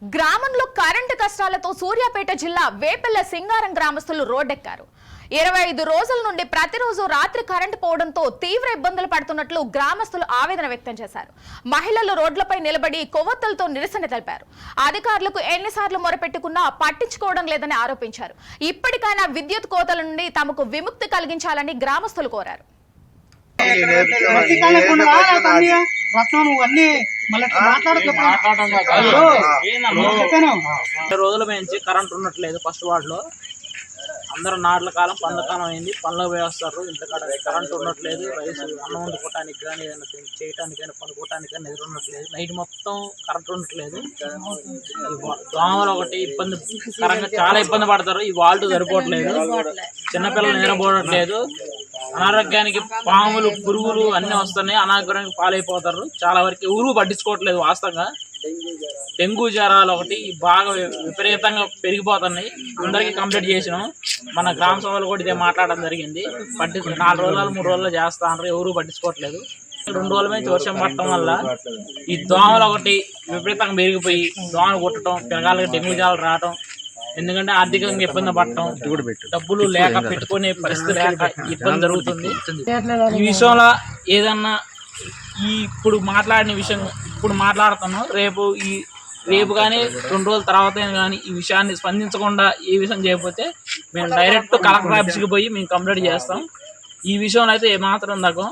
గ్రామంలో కరెంటు కష్టాలతో సూర్యాపేట జిల్లా వేపల్ల సింగారం గ్రామస్తులు రోడ్డెక్కారు. 25 రోజుల నుండి ప్రతిరోజు రాత్రి కరెంటు పోవడంతో తీవ్ర ఇబ్బందులు పడుతున్నట్లు గ్రామస్తులు ఆవేదన వ్యక్తం చేశారు. మహిళలు రోడ్లపై నిలబడి కొవ్వొత్తులతో నిరసన తెలిపారు. అధికారులకు ఎన్నిసార్లు మొరపెట్టుకున్నా పట్టించుకోవడం లేదని ఆరోపించారు. ఇప్పటికైనా విద్యుత్ కోతల నుండి తమకు విముక్తి కలిగించాలని గ్రామస్తులు కోరారు. రోజుల నుంచి కరెంట్ ఉండట్లేదు. ఫస్ట్ వార్డ్ లో అందరూ నాట్ల కాలం పండ్ల కాలం అయింది, పనులకు వేస్తారు. ఇంతకాడ కరెంట్ ఉండట్లేదు. రైస్ అన్నం వండుకోవటానికి కానీ ఏదైనా చేయడానికి కానీ పనుకోవటానికి కానీ ఎదురు ఉండట్లేదు. నైట్ మొత్తం కరెంట్ ఉండట్లేదు. దోమలు ఒకటి ఇబ్బందికరంగా చాలా ఇబ్బంది పడతారు. ఈ వాల్ట్ సరిపోవట్లేదు, చిన్నపిల్లలు నిద్రపోవట్లేదు. అనారోగ్యానికి పాములు పురుగులు అన్నీ వస్తున్నాయి. అనారోగ్యానికి పాలైపోతారు. చాలా వరకు ఎవరు పట్టించుకోవట్లేదు. వాస్తవంగా డెంగ్యూ జ్వరాలు ఒకటి బాగా విపరీతంగా పెరిగిపోతున్నాయి. అందరికీ కంప్లీట్ చేసినాం. మన గ్రామ సభలు కూడా ఇదే మాట్లాడడం జరిగింది. 4 రోజులు 3 రోజులు చేస్తా అంటారు, ఎవరు పట్టించుకోవట్లేదు. 2 రోజుల నుంచి వర్షం పడటం వల్ల ఈ దోమలు ఒకటి విపరీతంగా పెరిగిపోయి దోమలు కొట్టడం, పిల్లగాళ్ళకి డెంగ్యూ జ్వరాలు రావడం, ఎందుకంటే ఆర్థికంగా ఇబ్బంది పడటం, డబ్బులు లేక పెట్టుకునే పరిస్థితి లేక ఇబ్బంది జరుగుతుంది. ఈ విషయంలో ఏదన్నా ఇప్పుడు మాట్లాడిన విషయం ఇప్పుడు మాట్లాడుతున్నాం. రేపు కానీ 2 రోజుల తర్వాత కానీ ఈ విషయాన్ని స్పందించకుండా ఈ విషయం చేయకపోతే మేము డైరెక్ట్ కలెక్టర్ ఆఫీస్కి పోయి మేము కంప్లైంట్ చేస్తాం. ఈ విషయంలో అయితే ఏమాత్రం తగ్గం.